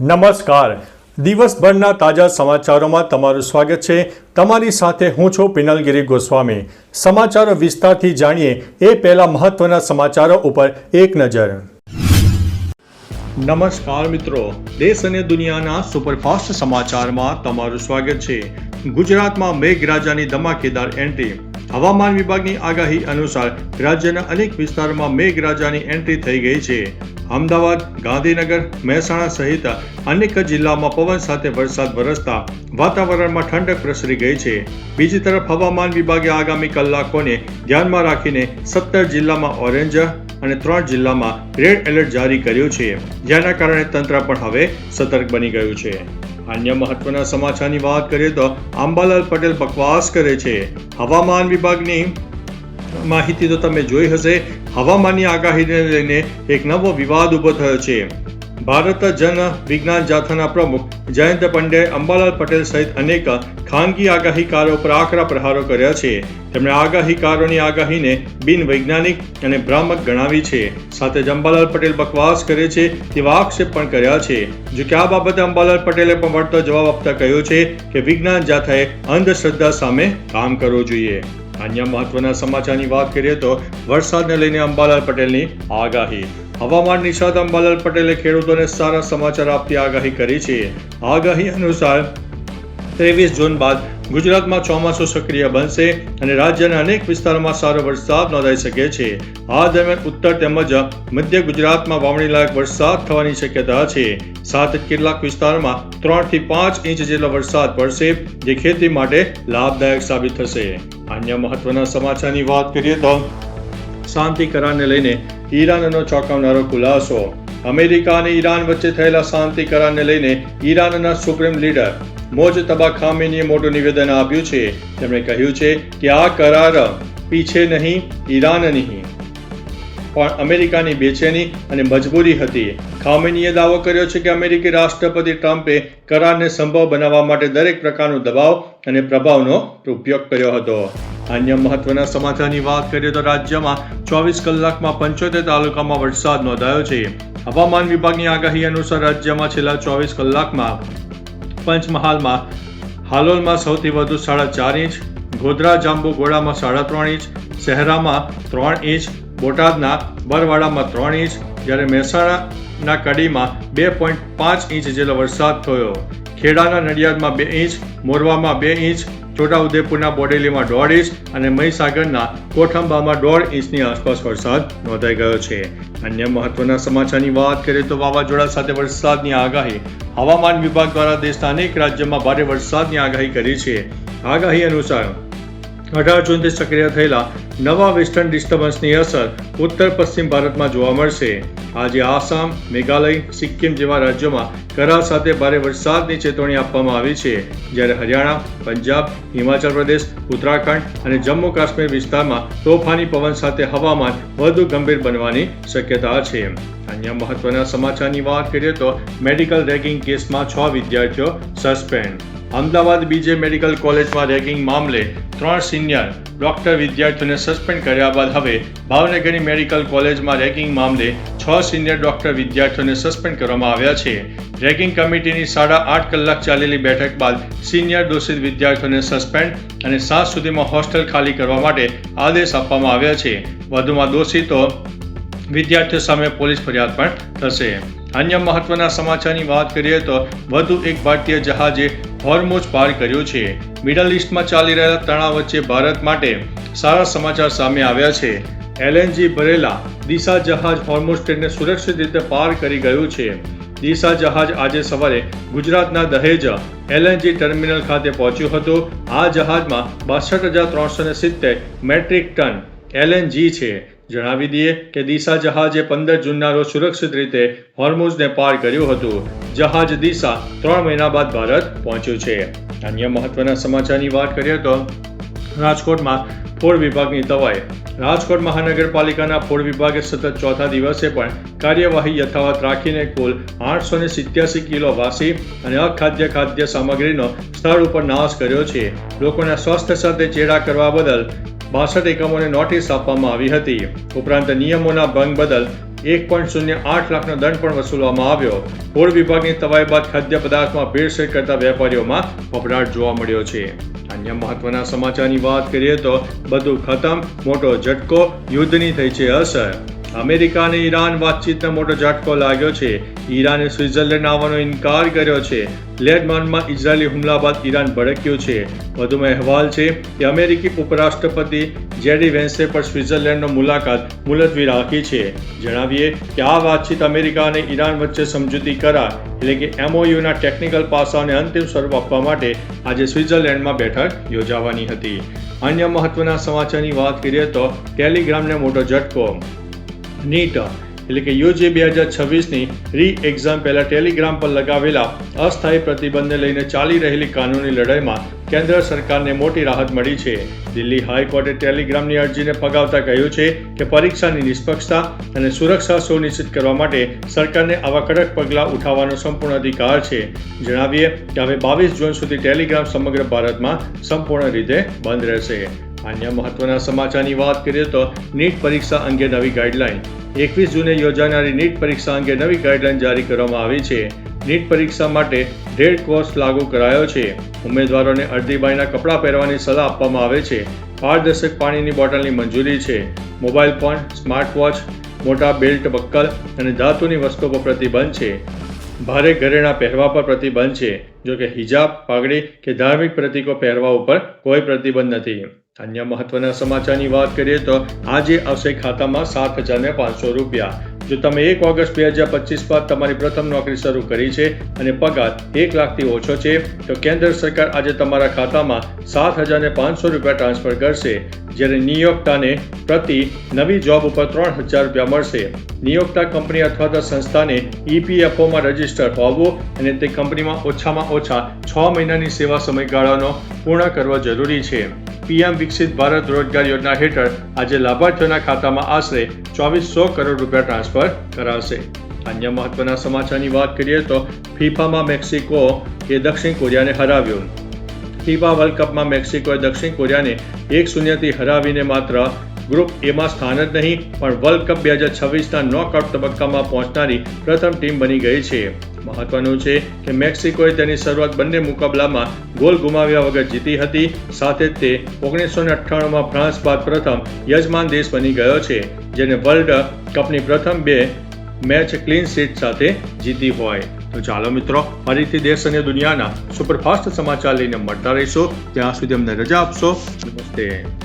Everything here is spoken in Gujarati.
નમસ્કાર. દિવસભરના તાજા સમાચારોમાં તમારું સ્વાગત છે. તમારી સાથે હું છું પિનલગીરી ગોસ્વામી. સમાચારો વિસ્તારથી જાણીએ એ પહેલા મહત્વના સમાચારો ઉપર એક નજર. નમસ્કાર મિત્રો, દેશ અને દુનિયાના સુપરફાસ્ટ સમાચારમાં તમારું સ્વાગત છે. ગુજરાતમાં મેઘરાજાની ધમાકેદાર એન્ટ્રી. હવામાન વિભાગની આગાહી અનુસાર રાજ્યના અનેક વિસ્તારોમાં મેઘરાજાની એન્ટ્રી થઈ ગઈ છે. અમદાવાદ, ગાંધીનગર, મહેસાણા સહિત અનેક જિલ્લામાં પવન સાથે વરસાદ વરસતા વાતાવરણમાં ઠંડક પ્રસરી ગઈ છે. બીજી તરફ હવામાન વિભાગે આગામી કલાકોને ધ્યાનમાં રાખીને 17 જિલ્લામાં ઓરેન્જ અને 3 જિલ્લામાં રેડ એલર્ટ જારી કર્યું છે, જેના કારણે તંત્ર પણ હવે સતર્ક બની ગયું છે. અન્ય મહત્વના સમાચારની વાત કરીએ તો અંબાલાલ પટેલ બકવાસ કરે છે. હવામાન વિભાગની માહિતી તો તમે જોઈ હશે. હવામાનની આગાહીને લઈને એક નવો વિવાદ ઉભો થયો છે. ભારત જન વિજ્ઞાન જાથાના પ્રમુખ જયંત પંડ્યાએ અંબાલાલ પટેલ સહિત અનેક ખાનગી આગાહીકારો પર આકરા પ્રહારો કર્યા છે. તેમણે આગાહીકારોની આગાહીને બિનવૈજ્ઞાનિક અને ભ્રામક ગણાવી છે. સાથે જ અંબાલાલ પટેલ બકવાસ કરે છે તેવા આક્ષેપ પણ કર્યા છે. જો કે આ બાબતે અંબાલાલ પટેલે પણ વળતો જવાબ આપતા કહ્યું છે કે વિજ્ઞાન જાથાએ અંધશ્રદ્ધા સામે કામ કરવું જોઈએ. અન્ય મહત્વના સમાચારની વાત કરીએ તો વરસાદને લઈને અંબાલાલ પટેલની આગાહી. હવામાન નિષ્ણાત અંબાલાલ પટેલે ખેડૂતોને સારા સમાચાર આપતી આગાહી કરી છે. આગાહી અનુસાર 23 જૂન બાદ ગુજરાતમાં ચોમાસું સક્રિય બનશે અને રાજ્યના અનેક વિસ્તારોમાં સારો વરસાદ નોંધાઈ શકે છે. આ દરમિયાન ઉત્તર તેમજ મધ્ય ગુજરાતમાં વાવણીલાયક વરસાદ થવાની શક્યતા છે. સાથે કેટલાક વિસ્તારોમાં 3 થી 5 ઇંચ જેટલો વરસાદ પડશે, જે ખેતી માટે લાભદાયક સાબિત થશે. અન્ય મહત્વના સમાચારની વાત કરીએ તો શાંતિ કરારને લઈને ઈરાનનો ચોંકાવનારો ખુલાસો. અમેરિકા અને ઈરાન વચ્ચે થયેલા શાંતિ કરારને લઈને ઈરાનના સુપ્રીમ લીડર મોજતબા ખામેનીએ મોટું નિવેદન આપ્યું છે. તેમણે કહ્યું છે કે આ કરાર પીછે નહીં, ઈરાન નહીં, પણ અમેરિકાની બેચેની અને મજબૂરી હતી. ખામેનીએ દાવો કર્યો છે કે અમેરિકી રાષ્ટ્રપતિ ટ્રમ્પે કરારને સંભવ બનાવવા માટે દરેક પ્રકારનો દબાવ અને પ્રભાવનો ઉપયોગ કર્યો હતો. અન્ય મહત્વના સમાચારની વાત કરીએ તો રાજ્યમાં 24 કલાકમાં 75 તાલુકામાં વરસાદ નોંધાયો છે. હવામાન વિભાગની આગાહી અનુસાર રાજ્યમાં છેલ્લા 24 કલાકમાં પંચમહાલમાં હાલોલમાં સૌથી વધુ 4.5 ઇંચ, ગોધરા જાંબુઘોડામાં 3.5 ઇંચ, શહેરામાં 3 ઇંચ, બોટાદના બરવાડામાં 3 ઇંચ, જ્યારે મહેસાણાના કડીમાં 2.5 ઇંચ જેટલો વરસાદ થયો. ખેડાના નડિયાદમાં 2 ઇંચ, મોરવામાં 2 ઇંચ, છોટાઉદેપુરના બોડેલીમાં 1.5 ઇંચ અને મહીસાગરના કોઠંબામાં 1.5 ઇંચની આસપાસ વરસાદ નોંધાઈ ગયો છે. અન્ય મહત્વના સમાચારની વાત કરીએ તો વાવાઝોડા સાથે વરસાદની આગાહી. હવામાન વિભાગ દ્વારા દેશના અનેક રાજ્યોમાં ભારે વરસાદની આગાહી કરી છે. આગાહી અનુસાર 18 જૂનથી સક્રિય થયેલા નવા વેસ્ટર્ન ડિસ્ટર્બન્સની અસર ઉત્તર પશ્ચિમ ભારતમાં જોવા મળશે. આજે આસામ, મેઘાલય, સિક્કિમ જેવા રાજ્યોમાં કરા સાથે ભારે વરસાદની ચેતવણી આપવામાં આવી છે, જ્યારે હરિયાણા, પંજાબ, હિમાચલ પ્રદેશ, ઉત્તરાખંડ અને જમ્મુ કાશ્મીર વિસ્તારમાં તોફાની પવન સાથે હવામાન વધુ ગંભીર બનવાની શક્યતા છે. અન્ય મહત્વના સમાચારની વાત કરીએ તો મેડિકલ રેગિંગ કેસમાં 6 વિદ્યાર્થીઓ સસ્પેન્ડ. અમદાવાદ બીજે મેડિકલ કોલેજમાં રેગિંગ મામલે 3 સિનિયર ડોક્ટર વિદ્યાર્થીઓને સસ્પેન્ડ કર્યા બાદ હવે ભાવનગરની મેડિકલ કોલેજમાં રેગિંગ મામલે 6 સિનિયર ડોક્ટર વિદ્યાર્થીઓને સસ્પેન્ડ કરવામાં આવ્યા છે. રેગિંગ કમિટીની 8.5 કલાક ચાલેલી બેઠક બાદ સિનિયર દોષિત વિદ્યાર્થીઓને સસ્પેન્ડ અને 7 સુધીમાં હોસ્ટેલ ખાલી કરવા માટે આદેશ આપવામાં આવ્યા છે. વધુમાં દોષિતો વિદ્યાર્થીઓ સામે પોલીસ ફરિયાદ પણ થશે. અન્ય મહત્વના સમાચારની વાત કરીએ તો વધુ એક ભારતીય જહાજે હોર્મુઝ પાર કર્યું છે. મિડલ ઇસ્ટમાં ચાલી રહેલા તણાવ વચ્ચે ભારત માટે સારા સમાચાર સામે આવ્યા છે. LNG ભરેલા દિશા જહાજ હોર્મુઝ સ્ટ્રેટને સુરક્ષિત રીતે પાર કરી ગયું છે. દિશા જહાજ આજે સવારે ગુજરાતના દહેજ LNG ટર્મિનલ ખાતે પહોંચ્યું હતું. આ જહાજમાં 62,370 મેટ્રિક ટન LNG છે. જણાવી દઈએ કે દિશા જહાજે 15 જૂનના રોજ સુરક્ષિત રીતે હોર્મુઝને પાર કર્યું હતું. જહાજ દિશા 3 મહિના બાદ ભારત પહોંચ્યું છે. અન્ય મહત્વના સમાચારની વાત કરીએ તો રાજકોટમાં ફૂડ વિભાગની તવાઈ. રાજકોટ મહાનગરપાલિકાના ફૂડ વિભાગે સતત ચોથા દિવસે પણ કાર્યવાહી યથાવત રાખીને કુલ 887 કિલો વાસી અને અખાદ્ય ખાદ્ય સામગ્રીનો સ્થળ ઉપર નાશ કર્યો છે. લોકોના સ્વાસ્થ્ય સાથે ચેડા કરવા બદલ 62 એકમોને નોટિસ આપવામાં આવી હતી. ઉપરાંત નિયમોના ભંગ બદલ 1.08 લાખનો દંડ પણ વસૂલવામાં આવ્યો. ફૂડ વિભાગની તવાઈ બાદ ખાદ્ય પદાર્થમાં ભેળસેળ કરતા વેપારીઓમાં ફફડાટ જોવા મળ્યો છે. અન્ય મહત્વના સમાચારની વાત કરીએ તો બધું ખતમ, મોટો ઝટકો, યુદ્ધની થઈ છે અસર. અમેરિકા અને ઈરાન વાતચીતનો મોટો ઝટકો લાગ્યો છે. ઈરાને સ્વિટ્ઝરલેન્ડ આવવાનો ઇનકાર કર્યો છે. લેબનાનમાં ઇઝરાયેલી હુમલા બાદ ઈરાન ભડક્યું છે. વધુમાં અહેવાલ છે કે અમેરિકી ઉપરાષ્ટ્રપતિ જેડી વેન્સે પણ સ્વિટ્ઝરલેન્ડનો મુલાકાત મુલતવી રાખી છે. જણાવીએ કે આ વાતચીત અમેરિકા અને ઈરાન વચ્ચે સમજૂતી કરાર એટલે કે MOUના ટેકનિકલ પાસાઓને અંતિમ સ્વરૂપ આપવા માટે આજે સ્વિટ્ઝરલેન્ડમાં બેઠક યોજાવાની હતી. અન્ય મહત્વના સમાચારની વાત કરીએ તો ટેલિગ્રામને મોટો ઝટકો. નીટ એટલે કે UG 2026ની રી એક્ઝામ પહેલા ટેલિગ્રામ પર લગાવેલા અસ્થાયી પ્રતિબંધને લઈને ચાલી રહેલી કાનૂની લડાઈમાં કેન્દ્ર સરકારને મોટી રાહત મળી છે. દિલ્હી હાઈકોર્ટે ટેલિગ્રામની અરજીને ફગાવતા કહ્યું છે કે પરીક્ષાની નિષ્પક્ષતા અને સુરક્ષા સુનિશ્ચિત કરવા માટે સરકારને આવા કડક પગલાં ઉઠાવવાનો સંપૂર્ણ અધિકાર છે. જણાવીએ કે હવે 22 જૂન સુધી ટેલિગ્રામ સમગ્ર ભારતમાં સંપૂર્ણ રીતે બંધ રહેશે. અન્ય મહત્વના સમાચારની વાત કરીએ તો નીટ પરીક્ષા અંગે નવી ગાઈડલાઈન. 21 જૂને યોજાનારી નીટ પરીક્ષા અંગે નવી ગાઈડલાઈન જારી કરવામાં આવી છે. નીટ પરીક્ષા માટે રેડ કોર્સ લાગુ કરાયો છે. ઉમેદવારોને અડધી બાયના કપડાં પહેરવાની સલાહ આપવામાં આવે છે. પારદર્શક પાણીની બોટલની મંજૂરી છે. મોબાઈલ ફોન, સ્માર્ટ વોચ, મોટા બેલ્ટ, બક્કલ અને ધાતુની વસ્તુઓ પર પ્રતિબંધ છે. ભારે ઘરેણાં પહેરવા પર પ્રતિબંધ છે. જોકે હિજાબ, પાઘડી કે ધાર્મિક પ્રતીકો પહેરવા ઉપર કોઈ પ્રતિબંધ નથી. અન્ય મહત્વના સમાચારની વાત કરીએ તો આજે આવશે ખાતામાં 7,500 રૂપિયા. જો તમે 1 ઓગસ્ટ 2025 બાદ તમારી પ્રથમ નોકરી શરૂ કરી છે અને પગાર 1 લાખથી ઓછો છે તો કેન્દ્ર સરકાર આજે તમારા ખાતામાં 7,500 રૂપિયા ટ્રાન્સફર કરશે. જ્યારે નિયોક્તાને પ્રતિ નવી જોબ ઉપર 3,000 રૂપિયા મળશે. નિયોક્તા કંપની અથવા તો સંસ્થાને EPFOમાં રજીસ્ટર હોવું અને તે કંપનીમાં ઓછામાં ઓછા 6 મહિનાની સેવા સમયગાળાનો પૂર્ણ કરવો જરૂરી છે. PM વિકસિત ભારત રોજગાર યોજના હેઠળ આજે લાભાર્થીઓના ખાતામાં આશરે 2,400 કરોડ રૂપિયા ટ્રાન્સફર કરાશે. અન્ય મહત્વના સમાચારની વાત કરીએ તો ફિફામાં મેક્સિકો એ દક્ષિણ કોરિયાને હરાવ્યું. ફિફા વર્લ્ડ કપમાં મેક્સિકોએ દક્ષિણ કોરિયાને 1-0થી હરાવીને માત્ર ગ્રુપ એમાં સ્થાન જ નહીં પણ વર્લ્ડ કપ 2026ના નોકઆઉટ તબક્કામાં પહોંચનારી પ્રથમ ટીમ બની ગઈ છે. મહત્વનું છે કે મેક્સિકોએ તેની શરૂઆત બંને મુકાબલામાં ગોલ ગુમાવ્યા વગર જીતી હતી. સાથે જ તે 1998માં ફ્રાન્સ બાદ પ્રથમ યજમાન દેશ બની ગયો છે જેને વર્લ્ડ કપની પ્રથમ 2 મેચ ક્લીન શીટ સાથે જીતી હોય. તો ચાલો મિત્રો, ફરીથી દેશ અને દુનિયાના સુપરફાસ્ટ સમાચાર લઈને મળતા રહીશું. ત્યાં સુધી અમને રજા આપશો. નમસ્તે.